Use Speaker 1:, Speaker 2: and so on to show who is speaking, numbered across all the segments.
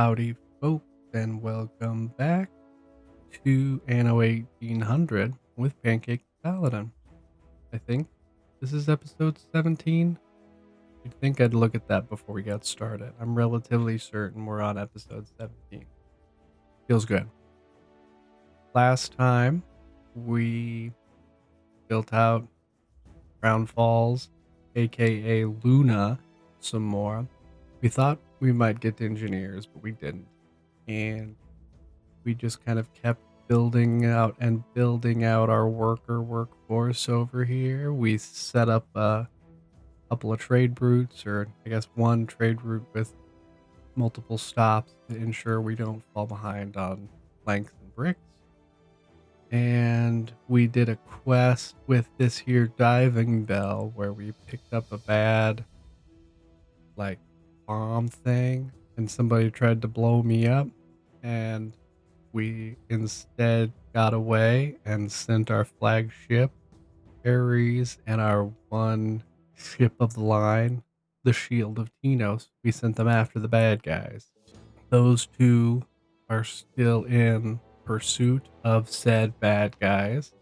Speaker 1: Howdy, folks, and welcome back to Anno 1800 with Pancake Paladin. I think this is episode 17. You'd think I'd look at that before we got started. I'm relatively certain we're on episode 17. Feels good. Last time, we built out Crown Falls, aka Luna, some more. We thought we might get engineers, but we didn't. And we just kind of kept building out our workforce over here. We set up a couple of trade routes, or I guess one trade route with multiple stops to ensure we don't fall behind on planks and bricks. And we did a quest with this here diving bell where we picked up a bad bomb thing and somebody tried to blow me up, and we instead got away and sent our flagship, Ares, and our one ship of the line, the Shield of Tinos. We sent them after the bad guys. Those two are still in pursuit of said bad guys.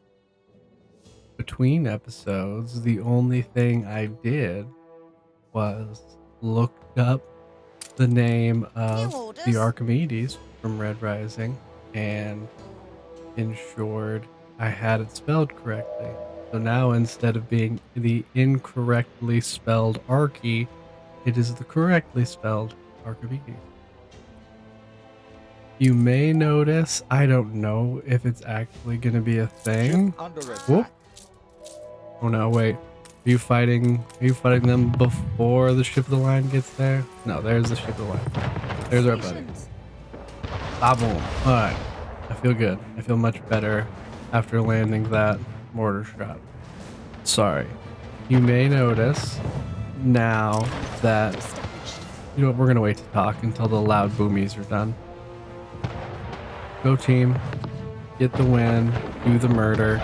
Speaker 1: Between episodes, the only thing I did was looked up the name of the Archimedes from Red Rising and ensured I had it spelled correctly. So now instead of being the incorrectly spelled Archie, it is the correctly spelled Archimedes. You may notice, I don't know if it's actually going to be a thing. Whoop. Oh no, wait. Are you fighting them before the ship of the line gets there? No, there's the ship of the line. There's our buddy. Ah, boom. Alright. I feel good. I feel much better after landing that mortar shot. Sorry. You may notice now that, you know what, we're going to wait to talk until the loud boomies are done. Go team. Get the win. Do the murder.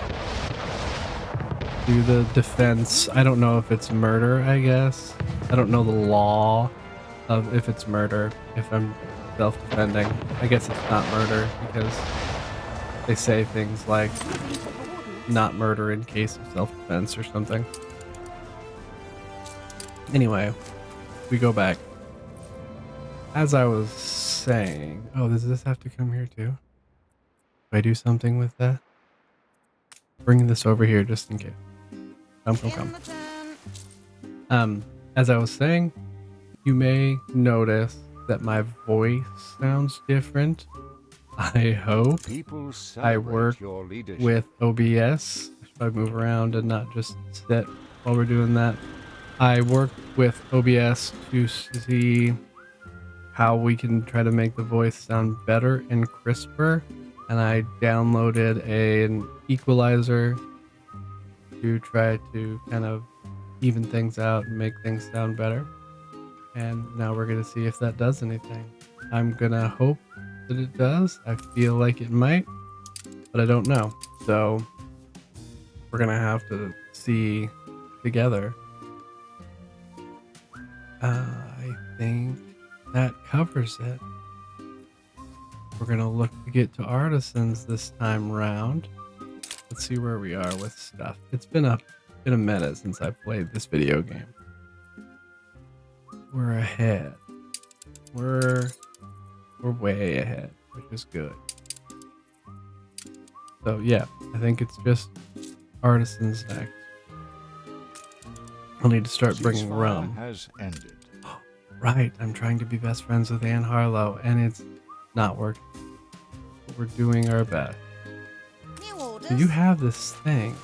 Speaker 1: Do the defense. I don't know if it's murder, I guess. I don't know the law of if it's murder, if I'm self-defending. I guess it's not murder because they say things like not murder in case of self-defense or something. Anyway, we go back. As I was saying, oh, does this have to come here too? Do I do something with that? Bring this over here just in case. Come. As I was saying, you may notice that my voice sounds different. I hope. I work with OBS. If I move around and not just sit while we're doing that. I work with OBS to see how we can try to make the voice sound better and crisper. And I downloaded an equalizer to try to kind of even things out and make things sound better. And now we're going to see if that does anything. I'm going to hope that it does. I feel like it might, but I don't know. So we're going to have to see together. I think that covers it. We're going to look to get to Artisans this time round. Let's see where we are with stuff. It's been a minute since I played this video game. We're ahead. We're way ahead, which is good. So yeah, I think it's just Artisans next. I'll need to start bringing rum.
Speaker 2: Has ended.
Speaker 1: Right, I'm trying to be best friends with Anne Harlow, and it's not working. But we're doing our best. So you have this thing.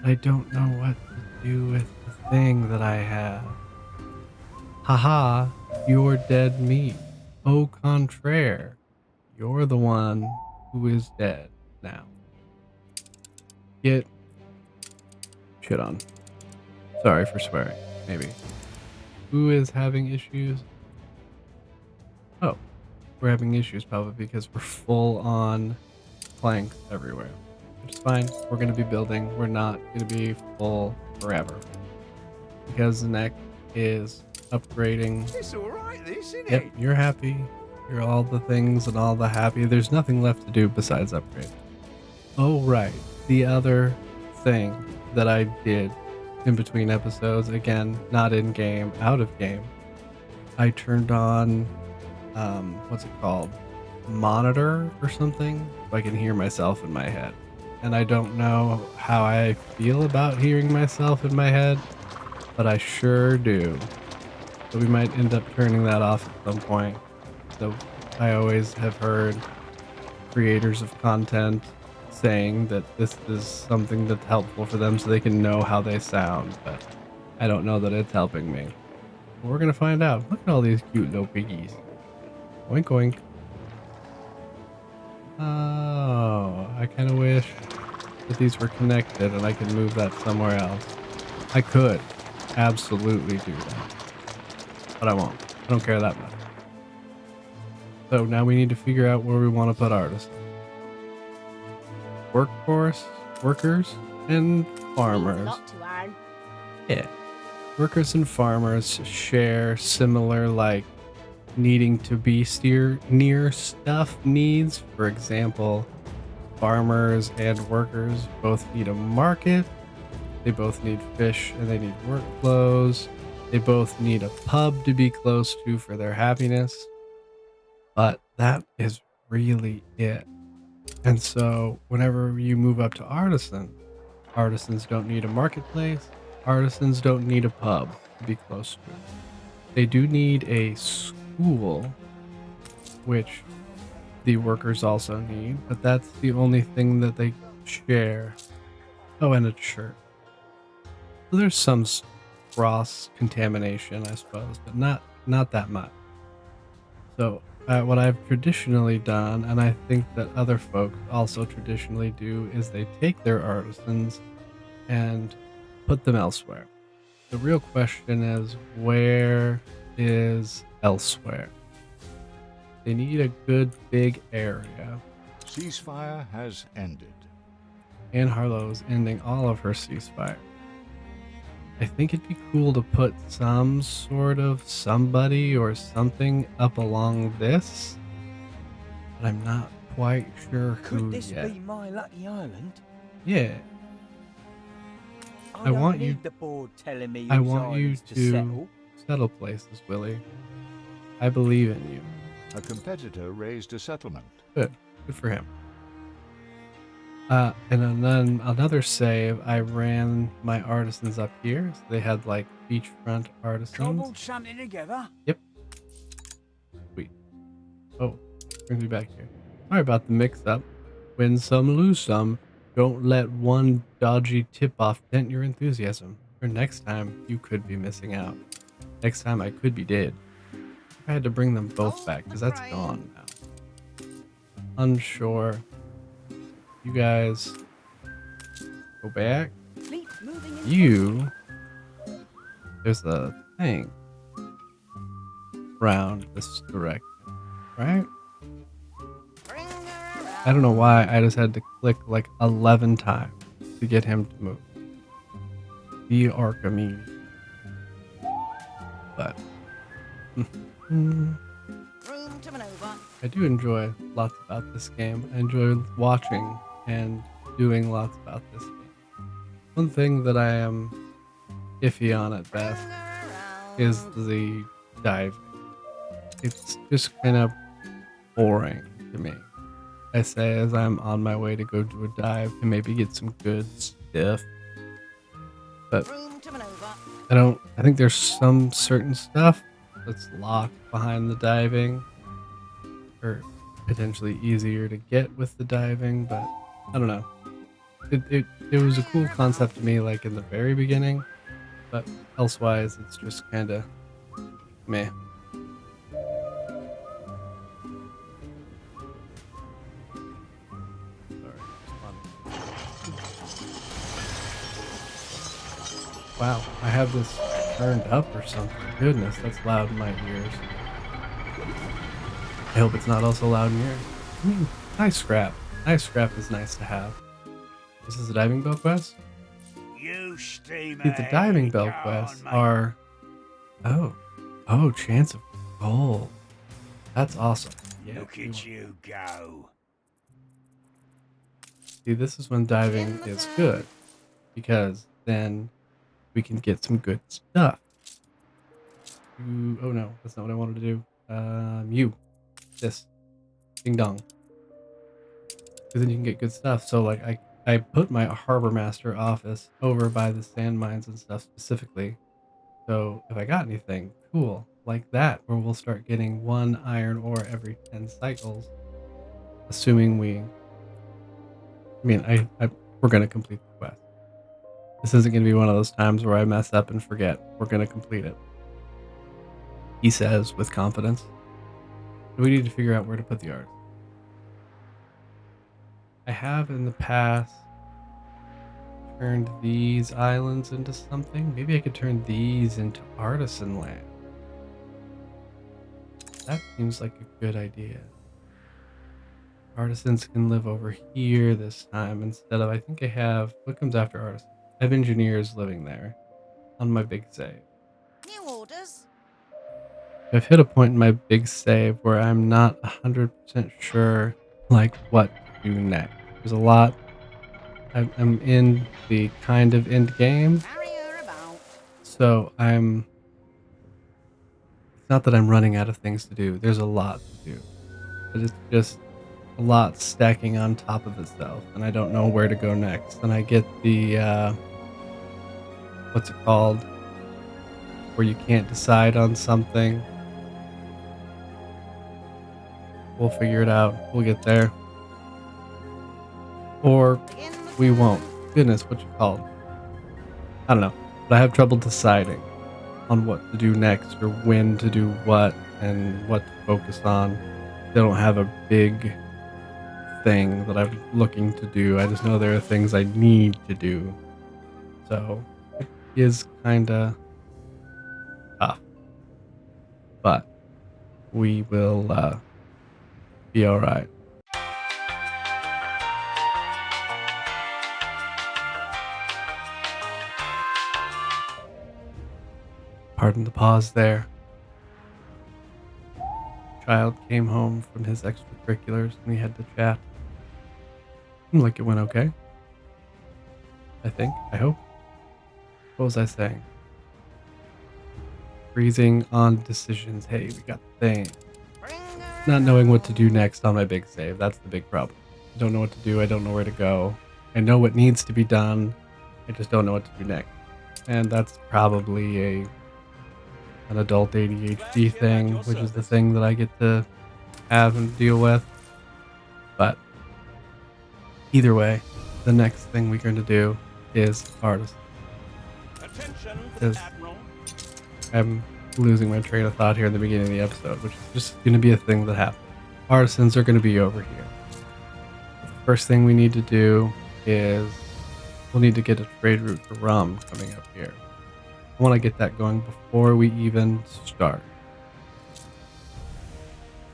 Speaker 1: I don't know what to do with the thing that I have. Haha, you're dead meat. Au contraire, you're the one who is dead now. Get shit on. Sorry for swearing, maybe. Who is having issues? Oh, we're having issues probably because we're full on planks everywhere, which is fine. We're going to be building. We're not going to be full forever because the neck is upgrading.
Speaker 2: It's all right, this, isn't
Speaker 1: Yep,
Speaker 2: it?
Speaker 1: you're happy. You're all the things and all the happy. There's nothing left to do besides upgrade. Oh, right. The other thing that I did in between episodes, again, not in game, out of game, I turned on, what's it called? Monitor or something, so I can hear myself in my head. And I don't know how I feel about hearing myself in my head, but I sure do. So we might end up turning that off at some point. So I always have heard creators of content saying that this is something that's helpful for them so they can know how they sound, but I don't know that it's helping me. But we're gonna find out. Look at all these cute little piggies. Oink oink. Oh, I kind of wish that these were connected and I could move that somewhere else. I could absolutely do that, but I won't. I don't care that much. So now we need to figure out where we want to put artists. Workforce, workers, and farmers. Yeah. Workers and farmers share similar, like, needing to be near stuff needs. For example, farmers and workers both need a market. They both need fish and they need workflows. They both need a pub to be close to for their happiness. But that is really it. And so whenever you move up to artisans don't need a marketplace. Artisans don't need a pub to be close to. They do need a school, which the workers also need, but that's the only thing that they share. Oh, and a church. So there's some cross contamination, I suppose, but not that much. So what I've traditionally done, and I think that other folks also traditionally do, is they take their artisans and put them elsewhere. The real question is, where is elsewhere? They need a good big area.
Speaker 2: Ceasefire has ended.
Speaker 1: And Harlow is ending all of her ceasefire. I think it'd be cool to put some sort of somebody or something up along this, but I'm not quite sure who
Speaker 3: Could this
Speaker 1: yet.
Speaker 3: be my lucky island?
Speaker 1: Yeah. I want you.
Speaker 3: The board telling me
Speaker 1: I want you to settle places, Willie. I believe in you.
Speaker 2: A competitor raised a settlement.
Speaker 1: Good for him. And then another save, I ran my artisans up here. So they had like beachfront artisans.
Speaker 3: Cobbled something together?
Speaker 1: Yep. Sweet. Oh, brings me back here. Sorry about the mix-up. Win some, lose some. Don't let one dodgy tip-off dent your enthusiasm. For next time, you could be missing out. Next time, I could be dead. I had to bring them both back because that's gone now. Unsure. You guys go back. You, there's a thing around this direction, right? I don't know why I just had to click like 11 times to get him to move. The Archimedes. But I do enjoy lots about this game. I enjoy watching and doing lots about this game. One thing that I am iffy on at best is the diving. It's just kind of boring to me. I say as I'm on my way to go do a dive and maybe get some good stuff. But I think there's some certain stuff that's locked behind the diving, or potentially easier to get with the diving, but I don't know. It was a cool concept to me, like in the very beginning, but elsewise it's just kind of meh. Wow, I have this turned up or something. Goodness, that's loud in my ears. I hope it's not also loud in yours. I mean, nice scrap. Nice scrap is nice to have. This is a diving bell quest?
Speaker 3: You steamer.
Speaker 1: See, the diving bell quests are... Oh, Oh, chance of gold. That's awesome. Yeah.
Speaker 3: Look at you go.
Speaker 1: See, this is when diving is good because then we can get some good stuff. Oh no, that's not what I wanted to do. This ding dong, because then you can get good stuff. So like I put my harbor master office over by the sand mines and stuff specifically. So if I got anything cool like that, where we'll start getting 1 iron ore every 10 cycles, assuming we're gonna complete the quest. This isn't gonna be one of those times where I mess up and forget. We're gonna complete it. He says with confidence. We need to figure out where to put the art. I have in the past turned these islands into something. Maybe I could turn these into artisan land. That seems like a good idea. Artisans can live over here this time instead of, I think I have, what comes after artisans? I have engineers living there on my big save.
Speaker 4: New orders.
Speaker 1: I've hit a point in my big save where I'm not 100% sure like what to do next. There's a lot. I'm in the kind of end game,
Speaker 4: Barrier about.
Speaker 1: so it's not that I'm running out of things to do. There's a lot to do, but it's just a lot stacking on top of itself, and I don't know where to go next. And I get the what's it called, where you can't decide on something. We'll figure it out. We'll get there, or
Speaker 4: Begin the
Speaker 1: we won't. Goodness, what you called? I don't know, but I have trouble deciding on what to do next or when to do what and what to focus on. They don't have a big thing that I'm looking to do. I just know there are things I need to do. So it is kind of tough, but we will be all right. Pardon the pause there. Child came home from his extracurriculars and we had to chat. Seemed like it went okay. I think. I hope. What was I saying? Freezing on decisions. Hey, we got the thing. Not knowing what to do next on my big save. That's the big problem. I don't know what to do. I don't know where to go. I know what needs to be done. I just don't know what to do next. And that's probably an adult ADHD thing, which is the thing that I get to have and deal with. But either way, the next thing we're going to do is artists.
Speaker 3: Attention,
Speaker 1: Is-
Speaker 3: Admiral.
Speaker 1: I'm losing my train of thought here in the beginning of the episode, which is just going to be a thing that happens. Artisans are going to be over here. The first thing we need to do is we'll need to get a trade route for rum coming up here. I want to get that going before we even start.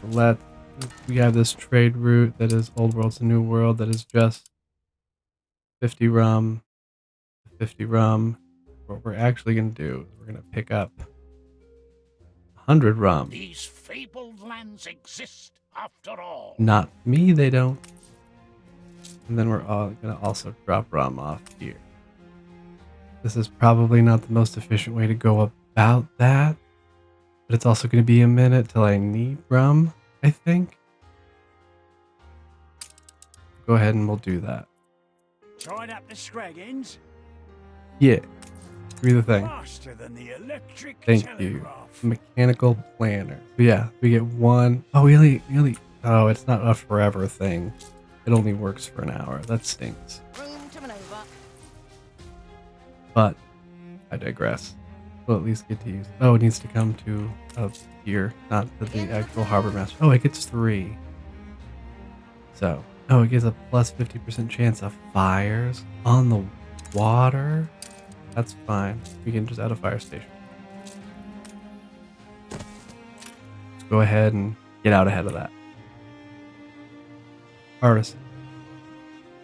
Speaker 1: We have this trade route that is Old World to New World that is just 50 rum, 50 rum. What we're actually going to do is we're going to pick up 100 rum.
Speaker 5: These fabled lands exist after all.
Speaker 1: Not me, they don't. And then we're all going to also drop rum off here. This is probably not the most efficient way to go about that, but it's also going to be a minute till I need rum, I think. Go ahead and we'll do that.
Speaker 3: Tied up the scraggins.
Speaker 1: Yeah, give me the thing.
Speaker 3: Faster than the electric
Speaker 1: Thank you.
Speaker 3: telegraph.
Speaker 1: Mechanical planner. So yeah, we get one. Oh, really? Oh, it's not a forever thing. It only works for an hour. That stinks.
Speaker 4: Room to maneuver.
Speaker 1: But I digress. We'll at least get to use. Oh, it needs to come to up here, not to the actual harbor master. Oh, it gets 3. So, oh, it gives a plus 50% chance of fires on the water. That's fine. We can just add a fire station. Let's go ahead and get out ahead of that. Artisan.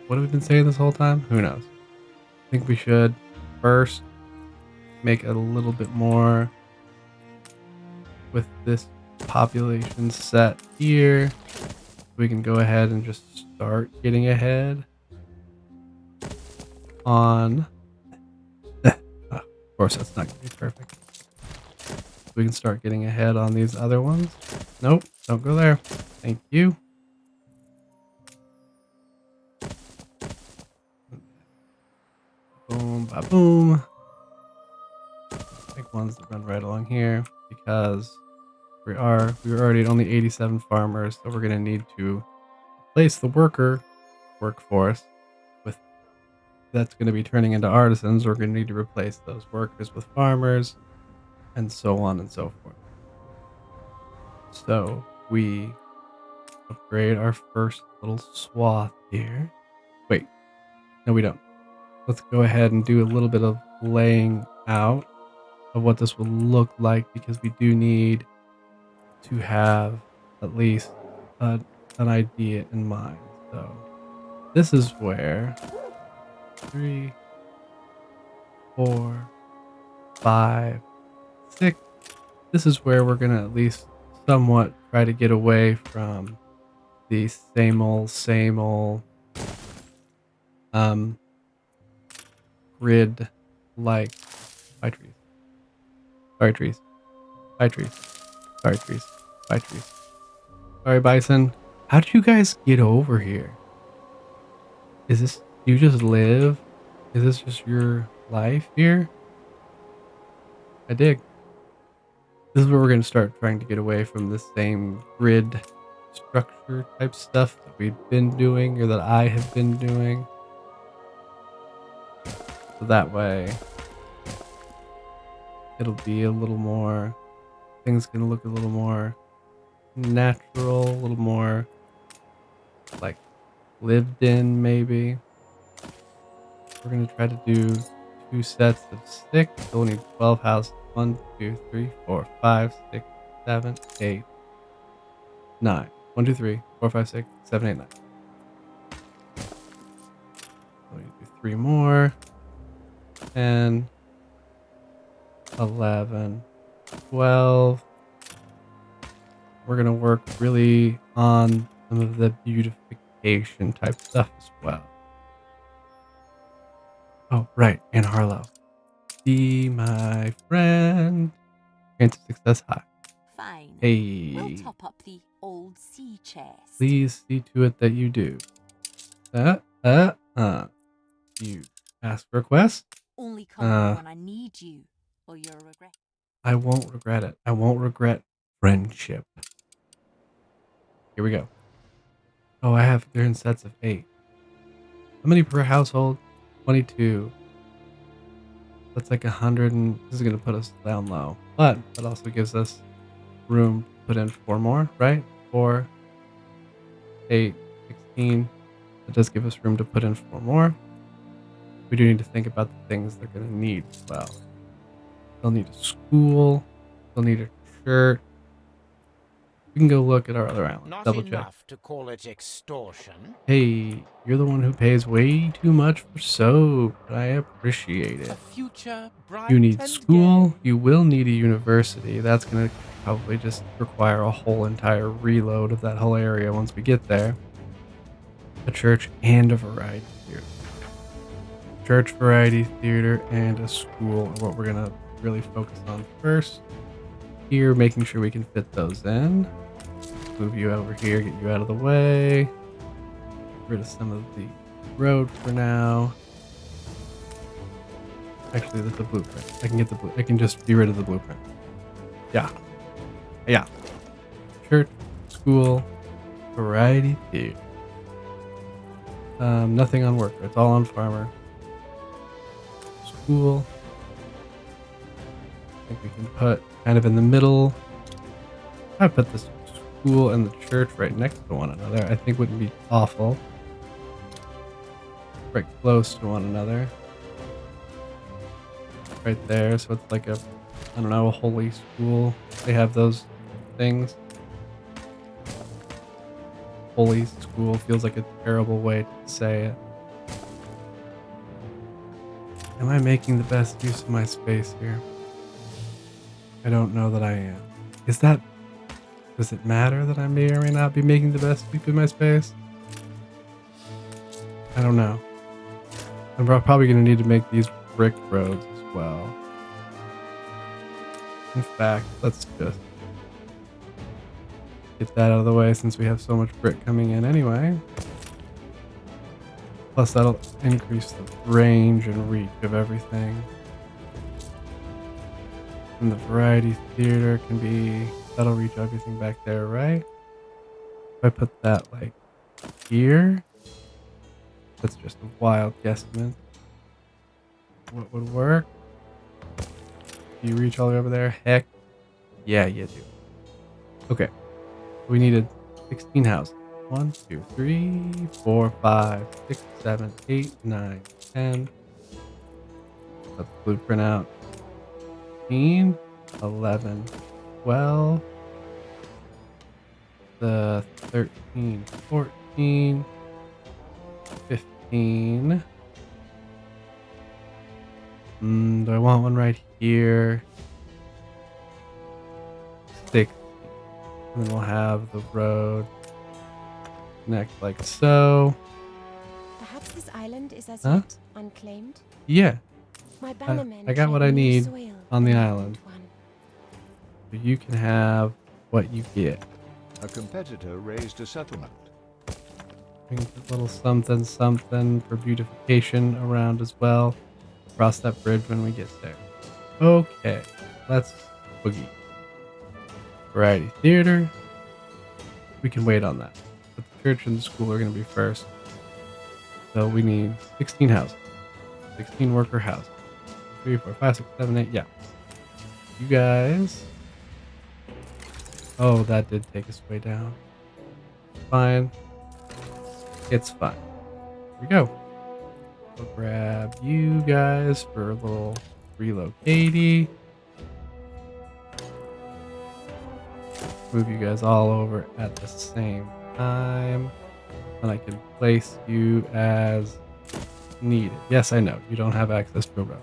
Speaker 1: What have we been saying this whole time? Who knows? I think we should first make a little bit more with this population set here, we can go ahead and just start getting ahead on. Of course, that's not going to be perfect. We can start getting ahead on these other ones. Nope, don't go there. Thank you. Boom, ba boom. Pick ones that run right along here because we were already at only 87 farmers, so we're going to need to replace the workforce with that's going to be turning into artisans. We're going to need to replace those workers with farmers, and so on and so forth. So we upgrade our first little swath here. Wait, no, we don't. Let's go ahead and do a little bit of laying out of what this will look like, because we do need to have at least an idea in mind. So this is where 3, 4, 5, 6. This is where we're gonna at least somewhat try to get away from the same old grid like by trees. Sorry trees. Bye trees. Sorry trees. Bye trees. Sorry bison. How did you guys get over here? Is this, do you just live? Is this just your life here? I dig. This is where we're going to start trying to get away from the same grid structure type stuff that we've been doing, or that I have been doing. So that way it'll be a little more, things can look a little more natural, a little more like lived in maybe. We're going to try to do 2 sets of 6. So we'll need 12 houses. 1, 2, 3, 4, 5, 6, 7, 8, 9. 1, 2, 3, 4, 5, 6, 7, 8, 9. So we do 3 more. 10, 11, 12. We're going to work really on some of the beautification type stuff as well. Oh, right. And Harlow. Be my friend. Chance of success high.
Speaker 6: Fine.
Speaker 1: Hey.
Speaker 6: We'll top up the old sea chest.
Speaker 1: Please see to it that you do. You ask for a quest?
Speaker 6: Only come when I need you, or you'll regret.
Speaker 1: I won't regret it. I won't regret friendship. Here we go. Oh, they're in sets of 8. How many per household? 22. That's like 100, and this is going to put us down low. But that also gives us room to put in 4 more, right? 4, 8, 16. That does give us room to put in 4 more. We do need to think about the things they're going to need as well. They'll need a school. They'll need a church. We can go look at our other island.
Speaker 5: Not
Speaker 1: Double check.
Speaker 5: enough to call it extortion.
Speaker 1: Hey, you're the one who pays way too much for soap, but I appreciate it.
Speaker 5: A future bright
Speaker 1: You need
Speaker 5: and
Speaker 1: school.
Speaker 5: gay.
Speaker 1: You will need a university. That's going to probably just require a whole entire reload of that whole area once we get there. A church and a variety theater. Church, variety theater, and a school are what we're going to really focus on first. Here, making sure we can fit those in. Move you over here, get you out of the way. Get rid of some of the road for now. Actually, that's a blueprint. I can get the I can just be rid of the blueprint. Yeah. Yeah. Church, school, variety theater. Nothing on worker. It's all on farmer. School. I think we can put kind of in the middle. I put this school and the church right next to one another. I think wouldn't be awful. Right close to one another. Right there. So it's like a, I don't know, a holy school. They have those things. Holy school feels like a terrible way to say it. Am I making the best use of my space here? I don't know that I am. Is that... Does it matter that I may or may not be making the best sleep in my space? I don't know. I'm probably going to need to make these brick roads as well. In fact, let's just get that out of the way since we have so much brick coming in anyway. Plus that'll increase the range and reach of everything. And the variety theater can be... That'll reach everything back there, right? If I put that like here... That's just a wild guesstimate. What would work? Do you reach all the way over there? Heck, yeah, you do. Okay, we needed 16 houses. 1, 2, 3, 4, 5, 6, 7, 8, 9, 10. Let the blueprint out. 15, 11, 12, the 13, 14, 15. Do I want one right here? 6. And then we'll have the road connect like so.
Speaker 7: Perhaps this island is as
Speaker 1: Huh?
Speaker 7: yet unclaimed.
Speaker 1: Yeah,
Speaker 7: My bannermen
Speaker 1: I got what
Speaker 7: tread
Speaker 1: I
Speaker 7: new
Speaker 1: need
Speaker 7: soil
Speaker 1: on the
Speaker 7: in
Speaker 1: island.
Speaker 7: one.
Speaker 1: so you can have what you get.
Speaker 2: A competitor raised a settlement.
Speaker 1: Bring a little something something for beautification around as well. Cross that bridge when we get there. Okay, let's boogie. Variety theater. We can wait on that. But the church and the school are going to be first. So we need 16 houses. 16 worker houses. 3, 4, 5, 6, 7, 8. Yeah. You guys. Oh, that did take us way down. Fine. It's fine. Here we go. We'll grab you guys for a little relocatey. Move you guys all over at the same time. And I can place you as needed. Yes, I know. You don't have access to a road.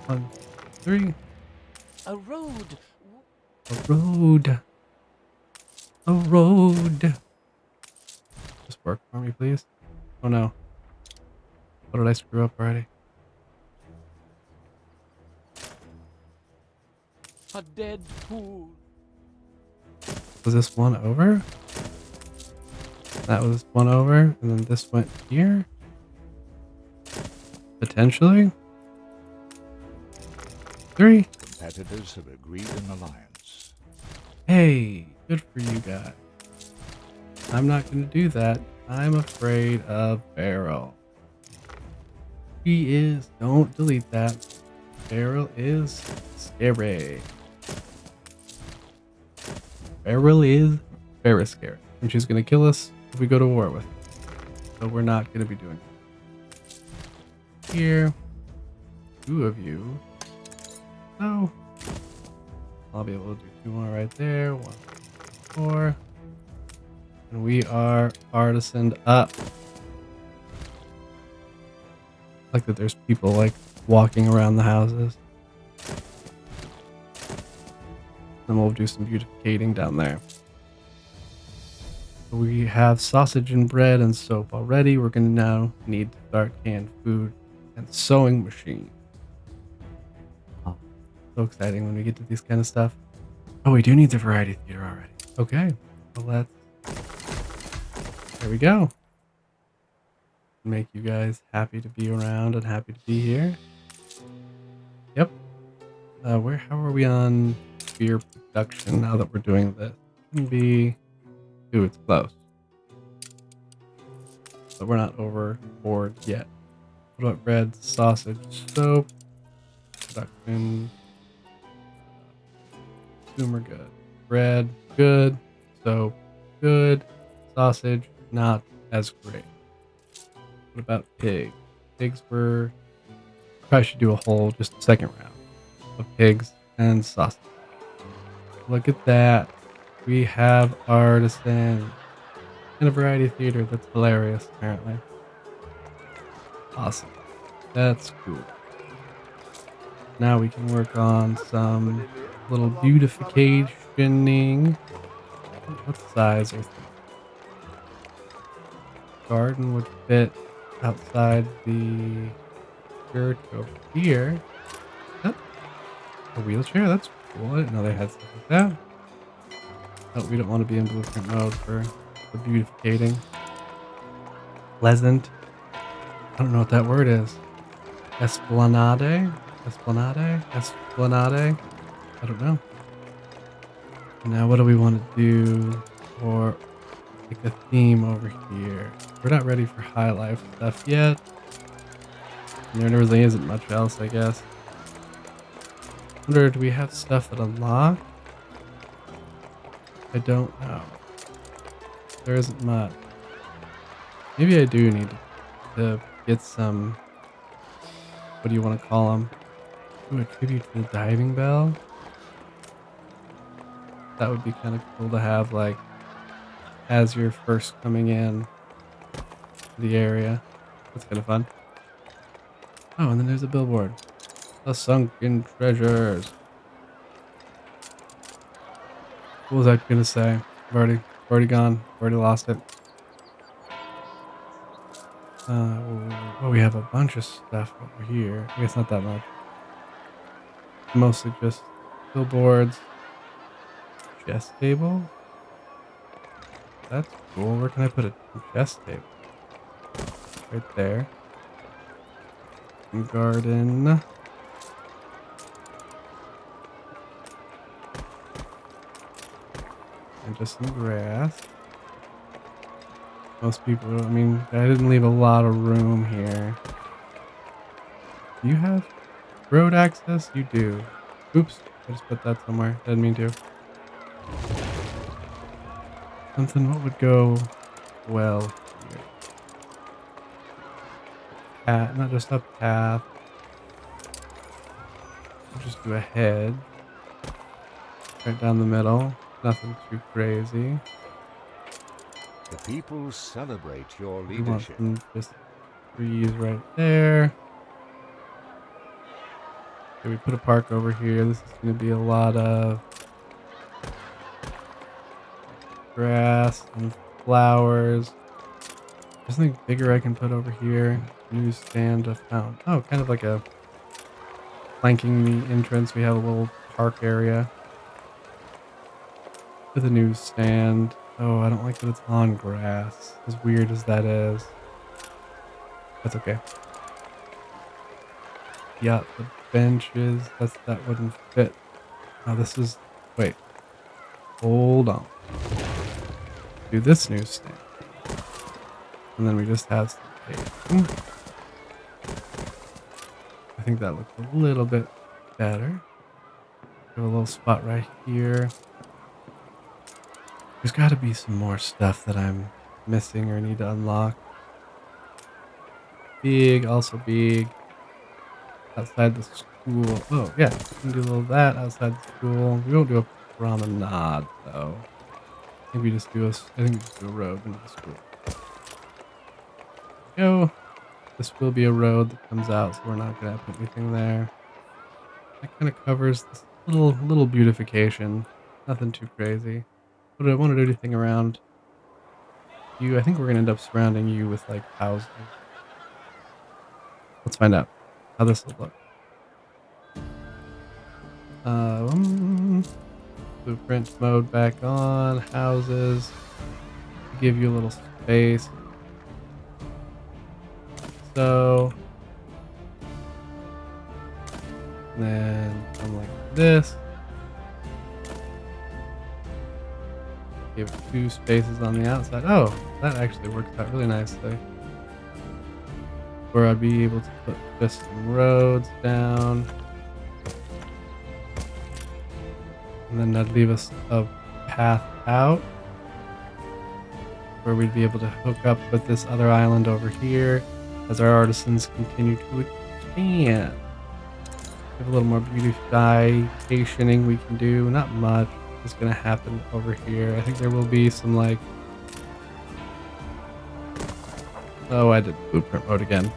Speaker 1: 1, 3.
Speaker 5: A road.
Speaker 1: A road. A road. Just work for me, please. Oh no. What did I screw up already?
Speaker 5: A dead pool.
Speaker 1: Was this one over? That was one over, and then this went here? Potentially? 3.
Speaker 2: Competitors have agreed an alliance.
Speaker 1: Hey, good for you guys. I'm not going to do that. I'm afraid of Beryl. He is. Don't delete that. Beryl is scary. Beryl is very scary. And she's going to kill us if we go to war with her. So we're not going to be doing that. Here. 2 of you. Oh. I'll be able to do 2 more right there. 1, 4. And we are artisaned up. I like that there's people like walking around the houses. Then we'll do some beautificating down there. We have sausage and bread and soap already. We're going to now need to start canned food and sewing machine. Oh, so exciting when we get to these kind of stuff. Oh, we do need the variety theater already. Okay, well let's... There we go. Make you guys happy to be around and happy to be here. Yep. How are we on beer production now that we're doing this? Shouldn't be... Ooh, it's close. But we're not overboard yet. What about bread, sausage, soap? Production. Consumer good. Bread, good. Soap, good. Sausage, not as great. What about pig? Pigs were... Probably should do a whole, just second round of pigs and sausage. Look at that. We have artisan and a variety theater. That's hilarious, apparently. Awesome. That's cool. Now we can work on some little beautificationing. What size are garden would fit outside the church over here? Yep. A wheelchair? That's cool. I didn't know they had stuff like that. Oh, we don't want to be in blueprint mode for beautificating. Pleasant. I don't know what that word is. Esplanade? Esplanade? Esplanade? I don't know. Now what do we want to do for like a theme over here? We're not ready for high life stuff yet. And there really isn't much else, I guess. I wonder, do we have stuff that unlock? I don't know. There isn't much. Maybe I do need to get some, what do you want to call them? Ooh, a tribute to the diving bell? That would be kind of cool to have, like, as you're first coming in the area. That's kind of fun. Oh, and then there's a billboard. The sunken treasures. What was I gonna say? I've already gone. Already lost it. Oh, we have a bunch of stuff over here. I guess not that much. Mostly just billboards. Chess table? That's cool. Where can I put a chess table? Right there. Garden. And just some grass. Most people, I mean, I didn't leave a lot of room here. Do you have road access? You do. Oops, I just put that somewhere. Didn't mean to. Something, what would go well here? Path, not just a path. I'll just do a hedge. Right down the middle. Nothing too crazy.
Speaker 2: The people celebrate your
Speaker 1: We want
Speaker 2: leadership.
Speaker 1: some just trees right there. Okay, we put a park over here. This is going to be a lot of grass and flowers. There's something bigger I can put over here. Newsstand, a fountain. Oh, kind of like a flanking the entrance. We have a little park area with a newsstand. Oh, I don't like that it's on grass. As weird as that is. That's okay. Yeah, the benches. That wouldn't fit. Oh, this is. Wait. Hold on. Do this newsstand. And then we just have some tape. I think that looks a little bit better. Have a little spot right here. There's got to be some more stuff that I'm missing or need to unlock. Big, also big. Outside the school. Oh, yeah. We can do a little of that outside the school. We won't do a promenade, though. I think we just do a road into the school. Go. This will be a road that comes out, so we're not going to put anything there. That kind of covers this little beautification. Nothing too crazy. But I want to do anything around you. I think we're going to end up surrounding you with, like, houses. Let's find out how this will look. Blueprint mode back on. Houses. Give you a little space. So. And then come like this. Give it 2 spaces on the outside. Oh, that actually works out really nicely. Where I'd be able to put just some roads down. And then that'd leave us a path out. Where we'd be able to hook up with this other island over here. As our artisans continue to expand. We have a little more beautificationing we can do. Not much is going to happen over here. I think there will be some like... Oh, I did blueprint mode again.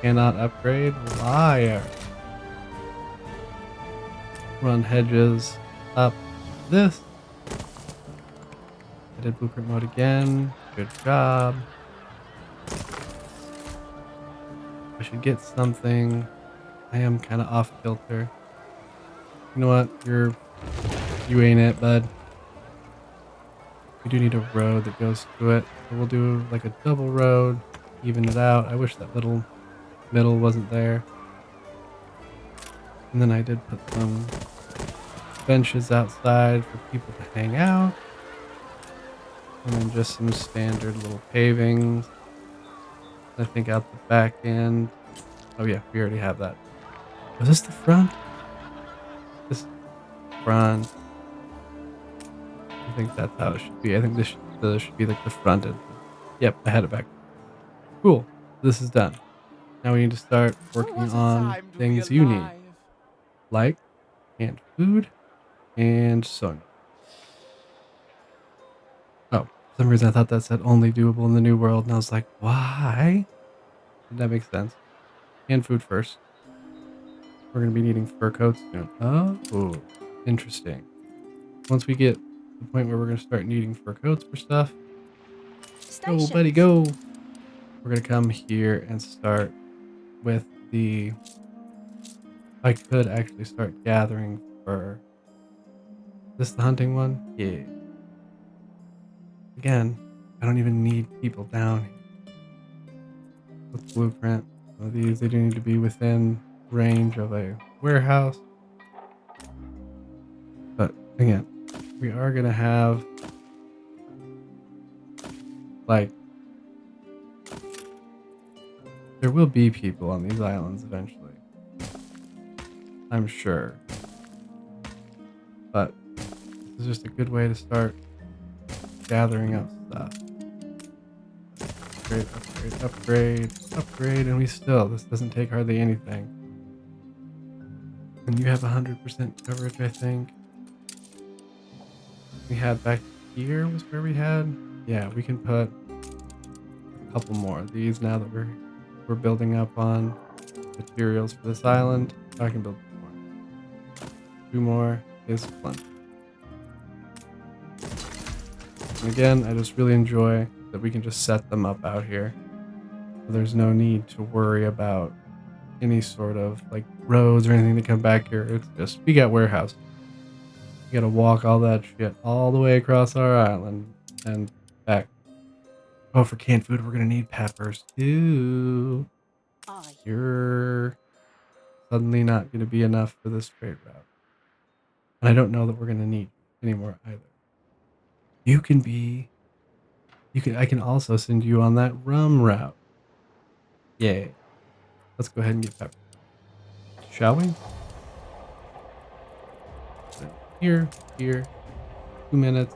Speaker 1: Cannot upgrade. Liar. Run hedges up this. I did blueprint mode again. Good job. I should get something. I am kind of off kilter. You know what? You ain't it, bud. We do need a road that goes to it. So we'll do like a double road, even it out. I wish that little middle wasn't there. And then I did put some benches outside for people to hang out. And then just some standard little pavings. I think out the back end. Oh yeah, we already have that. Was this the front? This front. I think that's how it should be. I think this should be like the front end. Yep, I had it back. Cool. This is done. Now we need to start working on things you need. Like canned food and sewing. Oh, for some reason I thought that said only doable in the new world, and I was like, why? That makes sense. Canned food first. We're going to be needing fur coats soon. Oh, interesting. Once we get to the point where we're going to start needing fur coats for stuff. Go, buddy, go. We're going to come here and start with the... I could actually start gathering fur. Is this the hunting one? Yeah. Again, I don't even need people down here. With blueprint. So these, they do need to be within range of a warehouse. But again, we are going to have like there will be people on these islands eventually. I'm sure. But this is just a good way to start gathering up stuff. Upgrade, and this doesn't take hardly anything. And you have 100% coverage, I think. We had back here was where we had. Yeah, we can put a couple more of these now that we're building up on materials for this island. Oh, I can build 2 more is plenty. And again, I just really enjoy that we can just set them up out here. So there's no need to worry about any sort of like roads or anything to come back here. It's just, we got warehouse. You gotta walk all that shit all the way across our island and back. Oh, for canned food, we're gonna need peppers too. You're suddenly not gonna be enough for this trade route. And I don't know that we're gonna need any more either. I can also send you on that rum route. Yay. Let's go ahead and get peppers. Shall we? Here. 2 minutes.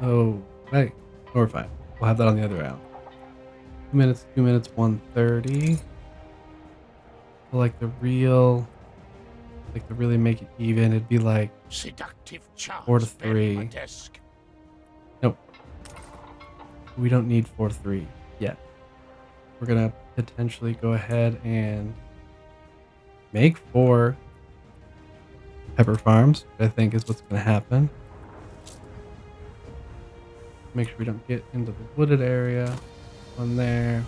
Speaker 1: Oh, hey. We're fine. We'll have that on the other island. 2 minutes, 1:30. Like to really make it even, it'd be like
Speaker 5: Seductive charms
Speaker 1: 4 to
Speaker 5: bearing my
Speaker 1: 3.
Speaker 5: desk.
Speaker 1: Nope. We don't need 4 to 3 yet. We're gonna potentially go ahead and make 4 pepper farms, which I think is what's gonna happen. Make sure we don't get into the wooded area. 1 there.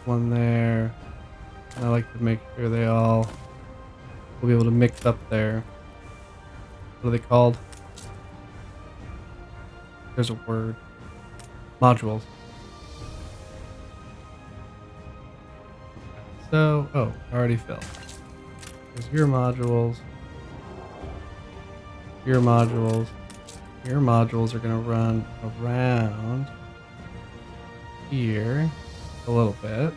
Speaker 1: 1 there. And I like to make sure they all will be able to mix up there. What are they called? There's a word. Modules. So, oh, already filled. There's your modules. Your modules. Your modules are going to run around here a little bit.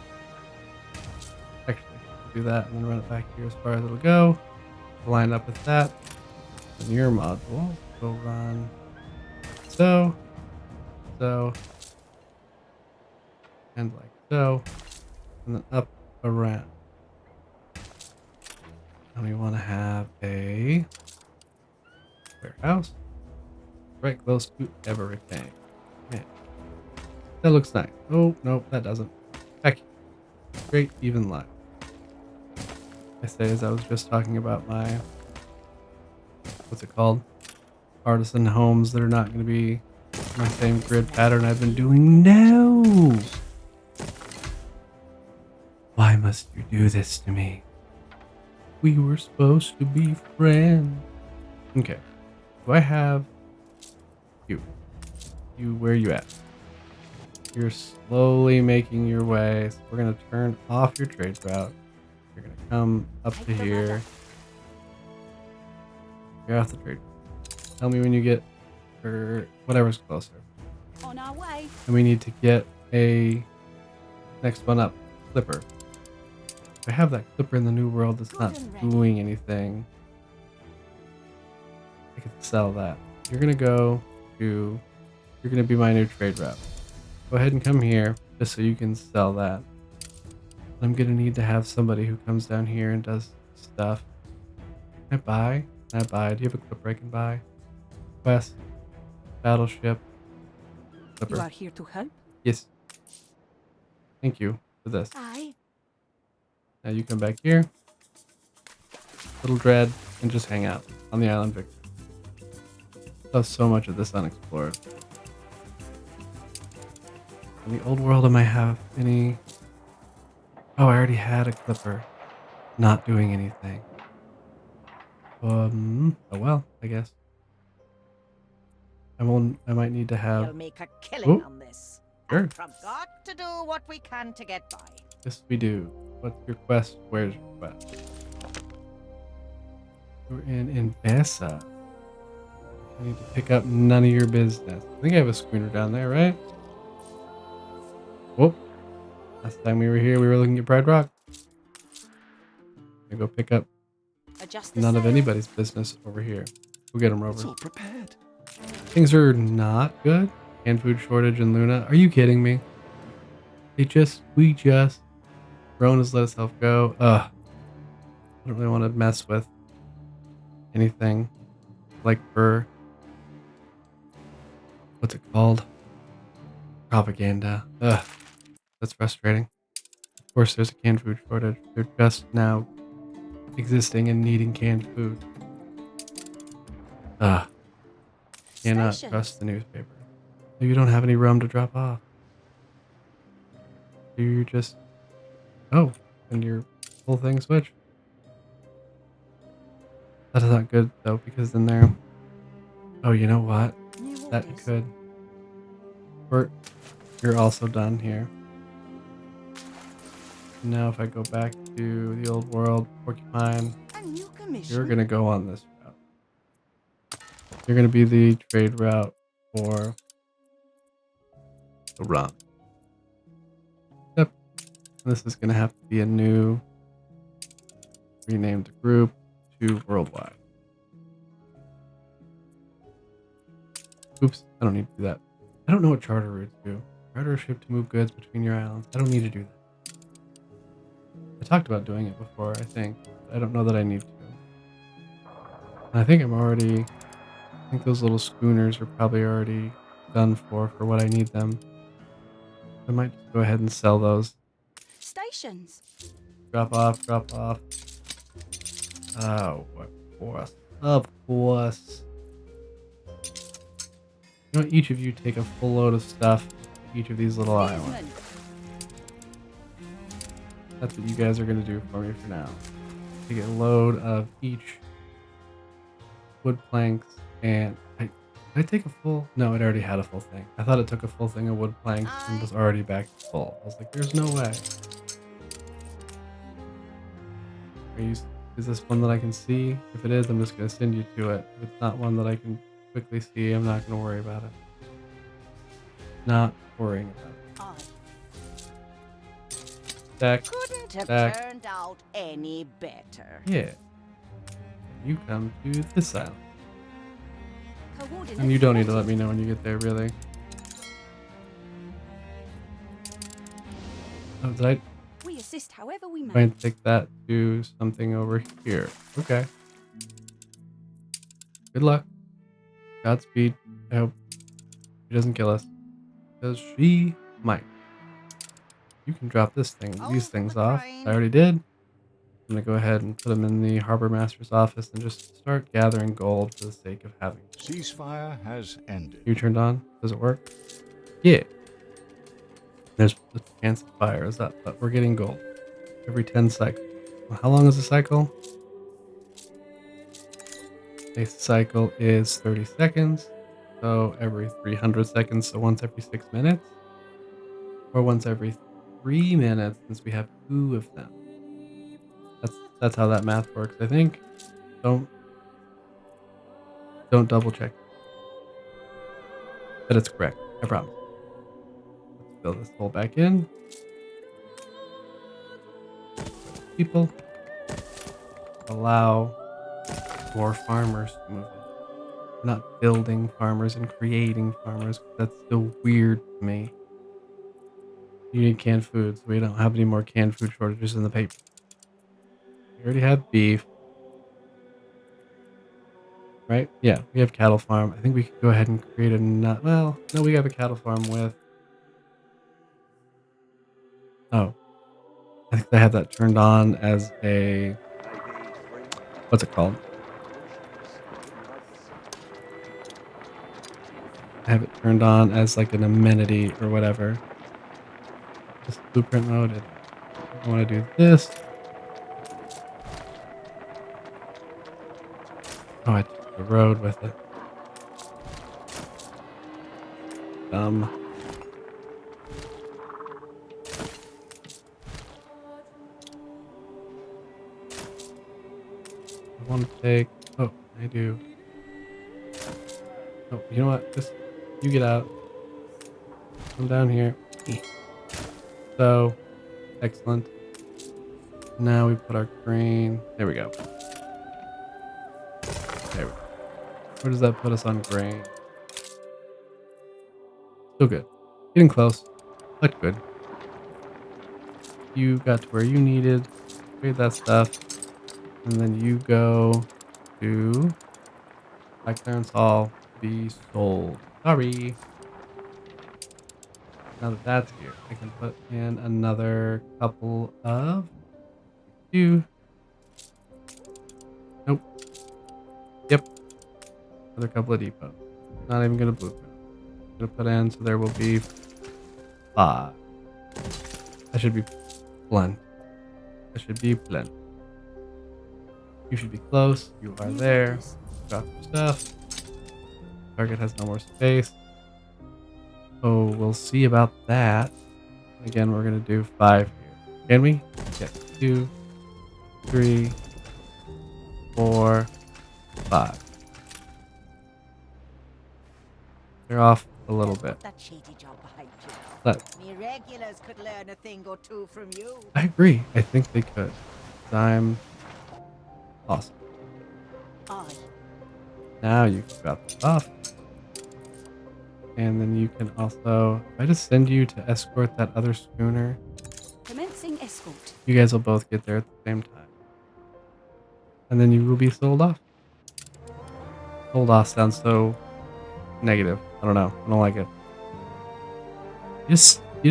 Speaker 1: Actually, do that and then run it back here as far as it'll go. Line up with that. And your modules will run so, and like so, and then up around. And we want to have a warehouse right close to everything. Yeah. That looks nice. Oh, nope, that doesn't. Heck, great even line. I say as I was just talking about my, what's it called? Artisan homes that are not going to be my same grid pattern I've been doing. No! Why must you do this to me? We were supposed to be friends. Okay. Do I have you? You, where you at? You're slowly making your way. So we're going to turn off your trade route. You're going to come up to here. You're off the trade route. Tell me when you get, or whatever's closer.
Speaker 4: On our way.
Speaker 1: And we need to get a next one up. Clipper. I have that clipper in the new world that's not doing anything. I could sell that. You're going to go to, you're going to be my new trade route. Go ahead and come here just so you can sell that. I'm going to need to have somebody who comes down here and does stuff. Can I buy? Can I buy? Do you have a clipper I can buy? Quest. Battleship. Clipper.
Speaker 6: You are here to help?
Speaker 1: Yes. Thank you for this.
Speaker 4: Aye.
Speaker 1: Now you come back here. Little Dread and just hang out on the island Victor. There's so much of this unexplored. In the old world, I might have any... Oh, I already had a clipper. Not doing anything. Oh well, I guess. I might need to
Speaker 4: We'll
Speaker 1: have...
Speaker 4: make a killing
Speaker 1: Oh,
Speaker 4: on this.
Speaker 1: sure.
Speaker 4: And from got to do what we can to get by.
Speaker 1: Yes, we do. What's your quest? Where's your quest? We're in Bessa. I need to pick up none of your business. I think I have a schooner down there, right? Whoop. Last time we were here, we were looking at Pride Rock. I go pick up
Speaker 4: Adjust the
Speaker 1: none of
Speaker 4: sail.
Speaker 1: anybody's business over here. We'll get them,
Speaker 2: It's
Speaker 1: Rover.
Speaker 2: all prepared.
Speaker 1: Things are not good. Canned food shortage in Luna. Are you kidding me? Rona's let itself go. Ugh. I don't really want to mess with anything like her. What's it called? Propaganda. Ugh. That's frustrating. Of course, there's a canned food shortage. They're just now existing and needing canned food. Ugh. Cannot
Speaker 4: Stations.
Speaker 1: trust the newspaper. You don't have any rum to drop off. You're just... Oh, and your whole thing switched. That is not good, though, because then there... Oh, you know what?
Speaker 4: New
Speaker 1: That
Speaker 4: orders.
Speaker 1: could... You're also done here. Now if I go back to the old world, Porcupine,
Speaker 4: A new commission.
Speaker 1: you're going to go on this route. You're going to be the trade route for the run. Yep. This is going to have to be a new renamed group to worldwide. Oops, I don't need to do that. I don't know what charter routes do. Charter a ship to move goods between your islands. I don't need to do that. I talked about doing it before, I think. I don't know that I need to. And I think I think those little schooners are probably already done for what I need them. I might just go ahead and sell those.
Speaker 4: Stations.
Speaker 1: Drop off. Oh, of course. Of course. You know, each of you take a full load of stuff to each of these little islands.
Speaker 4: Movement.
Speaker 1: That's what you guys are going to do for me for now. Take a load of each wood planks and... Did I take a full... No, it already had a full thing. I thought it took a full thing of wood planks and was already back to full. I was like, there's no way. Is this one that I can see? If it is, I'm just going to send you to it. If it's not one that I can quickly see, I'm not going to worry about it. Not worrying about it.
Speaker 4: Aye.
Speaker 1: Stack.
Speaker 4: Couldn't have
Speaker 1: Stack.
Speaker 4: turned out any better.
Speaker 1: Yeah. You come to this island.
Speaker 4: Coordinates
Speaker 1: And you don't need to let
Speaker 4: plotted.
Speaker 1: me know when you get there, really. Oh, did I
Speaker 6: We assist however we
Speaker 1: try
Speaker 6: may.
Speaker 1: and take that to something over here? Okay. Good luck. Godspeed. I hope she doesn't kill us. Because she might. you can drop these
Speaker 4: Oh,
Speaker 1: things
Speaker 4: the
Speaker 1: off.
Speaker 4: grind.
Speaker 1: I already did. I'm gonna go ahead and put them in the harbor master's office and just start gathering gold for the sake of having.
Speaker 2: Ceasefire has ended.
Speaker 1: You turned on? Does it work? Yeah. There's the chance of fire is up, but we're getting gold every 10 cycles. How long is the cycle? A cycle is 30 seconds, so every 300 seconds, so once every 6 minutes, or once every 3 minutes, since we have 2 of them. That's how that math works, I think. Don't double check, but it's correct. I promise. Let's fill this hole back in. People allow more farmers to move in. We're not building farmers and creating farmers. That's still weird to me. You need canned food, so we don't have any more canned food shortages in the paper. We already have beef. Right? Yeah, we have cattle farm. I think we could go ahead and create a nut. Well, no, we have a cattle farm with. Oh, I think I have that turned on as a. What's it called? I have it turned on as like an amenity or whatever. Just blueprint mode. I want to do this. Oh, I took the road with it. I want to take. Oh, I do. Oh, you know what? Just you get out. Come down here. So, excellent. Now we put our grain. There we go. There we go. Where does that put us on grain? Still good. Getting close, but good. You got to where you needed. Trade that stuff. And then you go to High Clearance Hall to be sold. Sorry. Now that that's here, I can put in another couple of. Nope. Yep. Another couple of depots. Not even gonna blueprint. I'm gonna put in so there will be 5. That should be plenty. That should be plenty. You should be close. You are there. Drop your stuff. Target has no more space. Oh, we'll see about that. Again, we're gonna do 5 here. Can we? Yes. 2, 3, 4, 5. They're off a little bit.
Speaker 4: That shady job behind you.
Speaker 1: But
Speaker 4: Me regulars could learn a thing or two from you.
Speaker 1: I agree. I think they could. I'm awesome.
Speaker 4: Aye.
Speaker 1: Now you can drop this off. And then you can also, if I just send you to escort that other schooner,
Speaker 4: Commencing escort.
Speaker 1: you guys will both get there at the same time. And then you will be sold off. Sold off sounds so negative. I don't know. I don't like it. You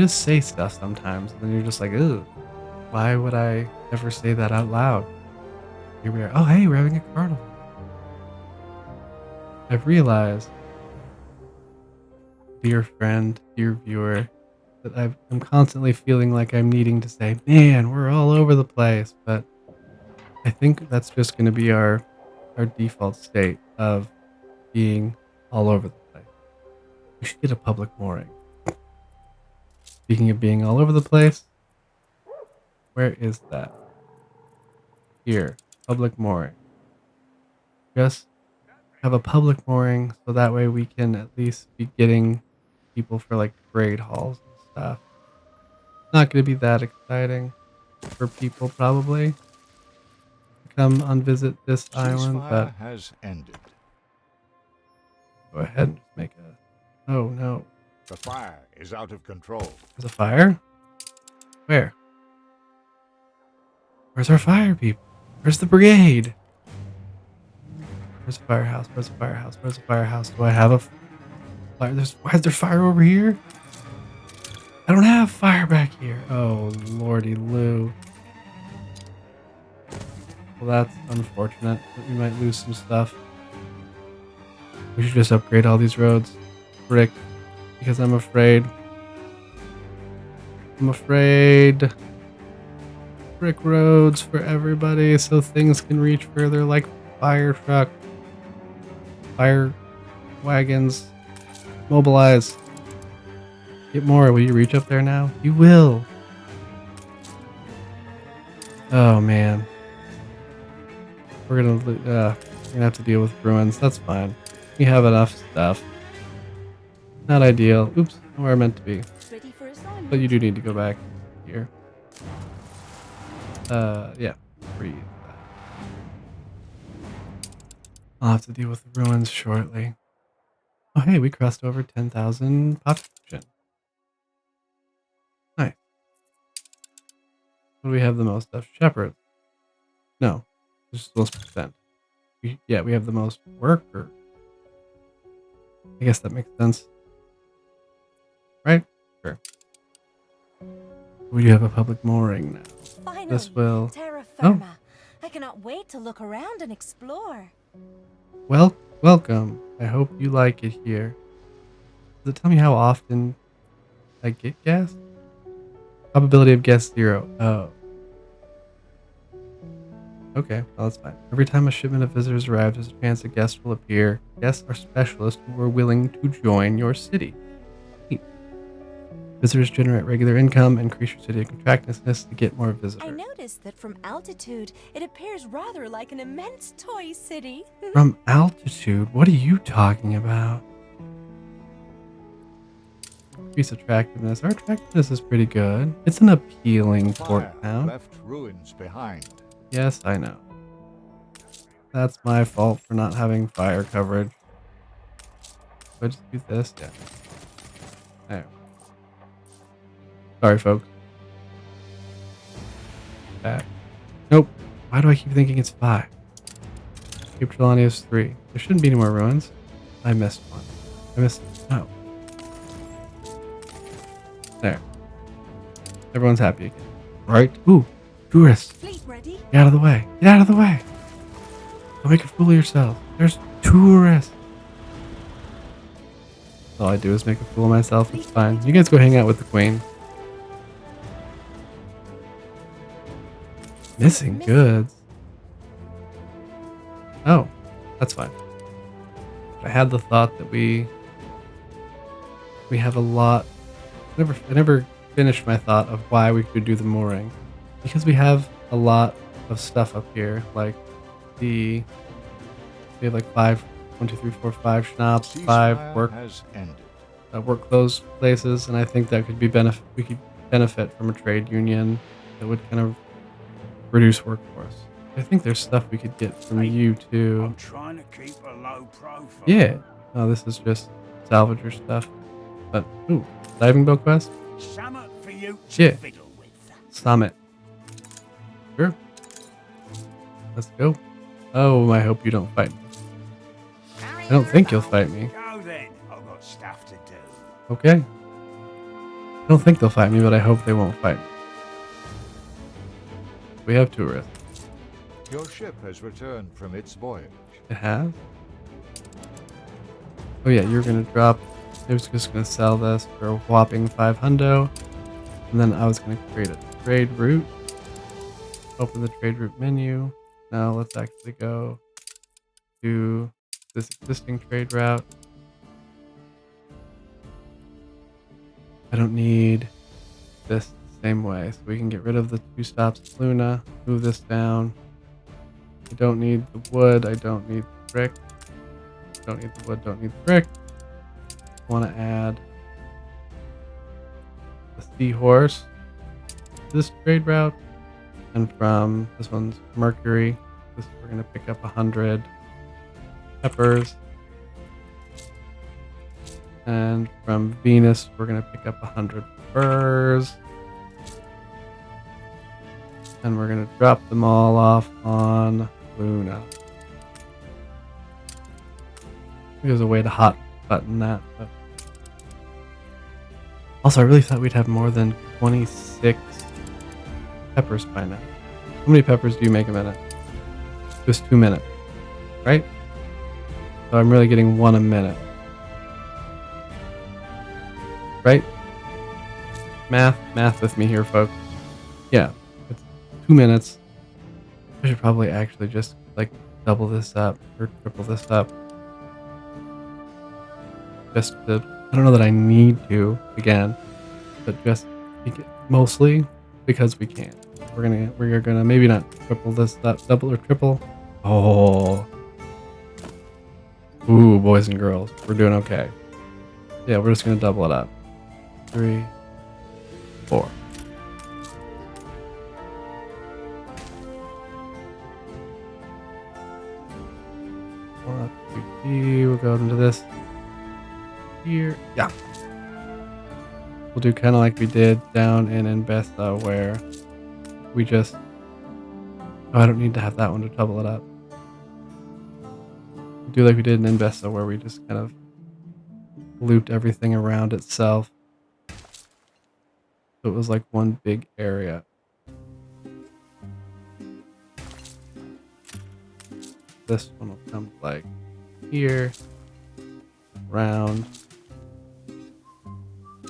Speaker 1: just say stuff sometimes, and then you're just like, ugh, why would I ever say that out loud? Here we are. Oh, hey, we're having a carnival. I've realized, dear friend, dear viewer, that I'm constantly feeling like I'm needing to say, man, we're all over the place. But I think that's just going to be our default state of being all over the place. We should get a public mooring. Speaking of being all over the place, where is that? Here, public mooring. Just have a public mooring so that way we can at least be getting people for like trade halls and stuff. Not going to be that exciting for people probably to come on visit this island, but
Speaker 2: has ended.
Speaker 1: go ahead and just make a. Oh no.
Speaker 2: The fire is out of control.
Speaker 1: There's a fire? Where? Where's our fire people? Where's the brigade? Where's the firehouse? Where's the firehouse? Where's the firehouse? Do I have a fire? Why is there fire over here? I don't have fire back here. Oh, lordy Lou. Well, that's unfortunate. We might lose some stuff. We should just upgrade all these roads. Brick. Because I'm afraid. I'm afraid. Brick roads for everybody so things can reach further, like fire truck. Fire wagons. Mobilize. Get more. Will you reach up there now? You will. Oh man. We're gonna have to deal with ruins. That's fine. We have enough stuff. Not ideal. Oops, not where I meant to be.
Speaker 6: Ready for assignment.
Speaker 1: But you do need to go back here. Yeah. Breathe. I'll have to deal with the ruins shortly. Oh hey, we crossed over 10,000 population. Nice. What do we have the most of? Shepherds. No. Just the most percent. Yeah, we have the most worker. I guess that makes sense. Right? Sure. We do have a public mooring now.
Speaker 6: Finally,
Speaker 1: This will...
Speaker 6: terra
Speaker 1: Oh.
Speaker 6: firma. I cannot wait to look around and explore.
Speaker 1: Welcome. I hope you like it here. Does it tell me how often I get guests? Probability of guest 0. Oh. Okay, well that's fine. Every time a shipment of visitors arrives, there's a chance a guest will appear. Guests are specialists who are willing to join your city. Neat. Visitors generate regular income, increase your city attractiveness to get more visitors.
Speaker 6: I noticed that from altitude, it appears rather like an immense toy city.
Speaker 1: From altitude? What are you talking about? Increase attractiveness. Our attractiveness is pretty good. It's an appealing
Speaker 2: Fire
Speaker 1: port town.
Speaker 2: left ruins behind.
Speaker 1: Yes, I know. That's my fault for not having fire coverage. Do I just do this? Yeah. There. Sorry, folks. Back. Nope. Why do I keep thinking it's 5? Cape Trelawney is 3. There shouldn't be any more ruins. I missed one. I missed... No. There. Everyone's happy again. Right? Ooh. Tourists.
Speaker 6: Fleet ready?
Speaker 1: Get out of the way. Get out of the way. Don't make a fool of yourself. There's tourists. All I do is make a fool of myself. It's fine. You guys go hang out with the queen. Missing goods. Oh, that's fine. I had the thought that we have a lot. I never finished my thought of why we could do the mooring. Because we have a lot of stuff up here, like we have like 5, 1, 2, 3, 4, 5 schnapps, 5
Speaker 2: Ceasefire
Speaker 1: work
Speaker 2: has ended.
Speaker 1: work clothes places, and I think that could be we could benefit from a trade union that would kind of reduce workforce. I think there's stuff we could get from you too.
Speaker 3: I'm trying to keep a low profile.
Speaker 1: Yeah. No, this is just salvager stuff. But ooh, diving boat quest.
Speaker 3: Something for you to
Speaker 1: Yeah.
Speaker 3: fiddle with.
Speaker 1: Summit. Sure. Let's go. Oh, I hope you don't fight me. I don't think you'll fight me.
Speaker 3: Go then. I've got stuff to do.
Speaker 1: Okay. I don't think they'll fight me, but I hope they won't fight me. We have tourists.
Speaker 2: Your ship has returned from its voyage.
Speaker 1: It has? Oh yeah, you're gonna drop... I was just gonna sell this for a whopping 500. And then I was gonna create a trade route. Open the trade route menu. Now let's actually go to this existing trade route. I don't need this the same way, so we can get rid of the 2 stops at Luna, move this down. I don't need the wood, I don't need the brick. Don't need the wood, don't need the brick. Want to add the seahorse to this trade route. And from this one's Mercury, we're going to pick up 100 peppers. And from Venus, we're going to pick up 100 furs. And we're going to drop them all off on Luna. There's a way to hot button that, but Also, I really thought we'd have more than 26 peppers by now. How many peppers do you make a minute? Just 2 minutes, right? So I'm really getting 1 a minute. Right? Math with me here, folks. Yeah, it's 2 minutes. I should probably actually just like double this up or triple this up. Just to, I don't know that I need to again, but just mostly because we can. We're gonna maybe not triple this up, double or triple. Oh, ooh, boys and girls, we're doing okay. Yeah, we're just gonna double it up. 3, 4. We'll go into this here. Yeah. We'll do kind of like we did down in Besta, where we just... Oh, I don't need to have that one to double it up. We'll do like we did in Besta, where we just kind of looped everything around itself. So it was like one big area. This one will come like here, round.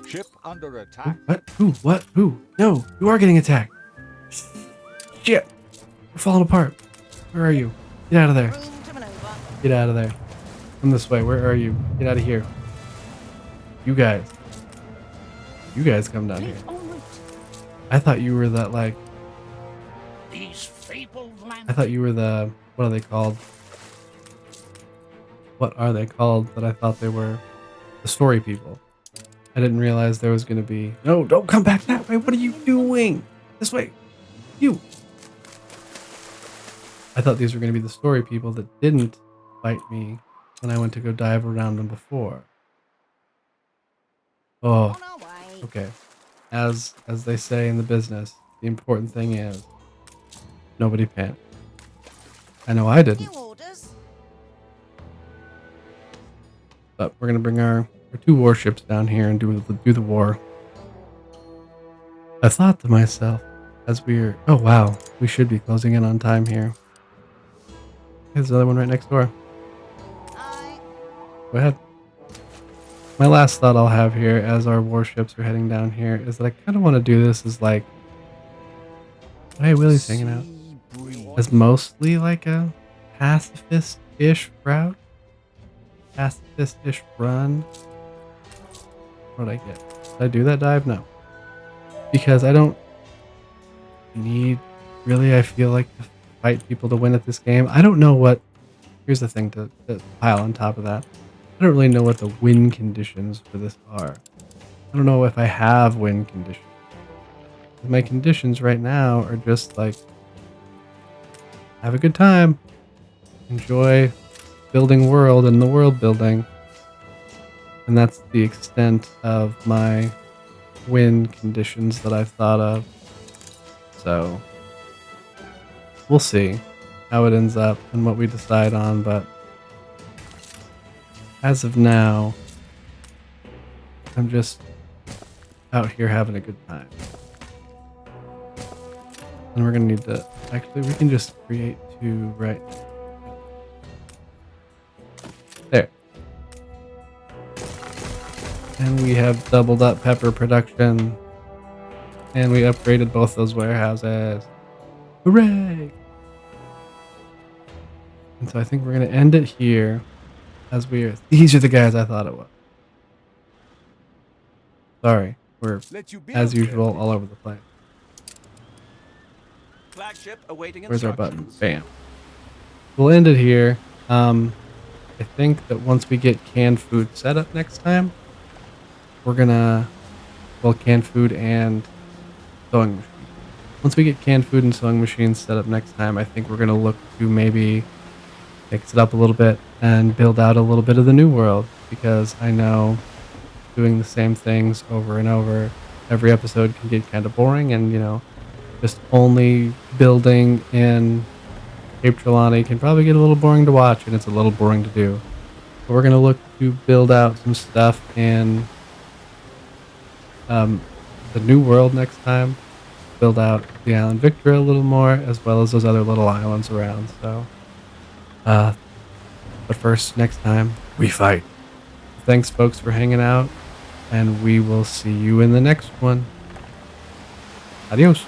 Speaker 2: Ship under attack.
Speaker 1: What? Who? What? Who? No, you are getting attacked. Shit. We're falling apart. Where are you? Get out of there.
Speaker 4: Room to maneuver.
Speaker 1: Get out of there. Come this way. Where are you? Get out of here. You guys. You guys come down here.
Speaker 5: Live en route.
Speaker 1: I thought you were that, like...
Speaker 5: These fabled lands.
Speaker 1: I thought you were the... What are they called? What are they called that I thought they were? The story people. I didn't realize there was going to be... No, don't come back that way. What are you doing? This way. You. I thought these were going to be the story people that didn't fight me when I went to go dive around them before. Oh,
Speaker 4: On our way.
Speaker 1: okay. As they say in the business, the important thing is nobody panicked. I know I didn't.
Speaker 4: New orders.
Speaker 1: But we're gonna bring our 2 warships down here and do the war. I thought to myself as we're... Oh wow, we should be closing in on time here. There's another one right next door.
Speaker 4: Aye.
Speaker 1: Go ahead. My last thought I'll have here as our warships are heading down here is that I kind of want to do this as like... Hey, Willie's hanging out. As mostly like a pacifist-ish route. Pacifist-ish run. What did I get? Did I do that dive? No. Because I don't need... Really, I feel like to fight people to win at this game. I don't know what... Here's the thing to pile on top of that. I don't really know what the win conditions for this are. I don't know if I have win conditions. My conditions right now are just like... Have a good time. Enjoy building world and the world building. And that's the extent of my win conditions that I've thought of. So we'll see how it ends up and what we decide on, but as of now, I'm just out here having a good time. And we're gonna need to... Actually, we can just create 2 right there. And we have doubled up pepper production. And we upgraded both those warehouses. Hooray! And so I think we're going to end it here. As we are... These are the guys I thought it was. Sorry. We're,
Speaker 3: Let you build
Speaker 1: as usual,
Speaker 3: there.
Speaker 1: all over the place.
Speaker 3: Flagship awaiting
Speaker 1: Where's our button?
Speaker 3: instructions.
Speaker 1: Bam. We'll end it here. I think that once we get canned food set up next time, we're gonna... Well, canned food and sewing machine. Once we get canned food and sewing machines set up next time, I think we're gonna look to maybe mix it up a little bit and build out a little bit of the new world, because I know doing the same things over and over every episode can get kind of boring, and you know, just only building in Cape Trelawney can probably get a little boring to watch, and it's a little boring to do. But we're going to look to build out some stuff in the new world next time. Build out the island Victoria a little more, as well as those other little islands around. So, but first, next time we fight. Thanks, folks, for hanging out, and we will see you in the next one. Adios.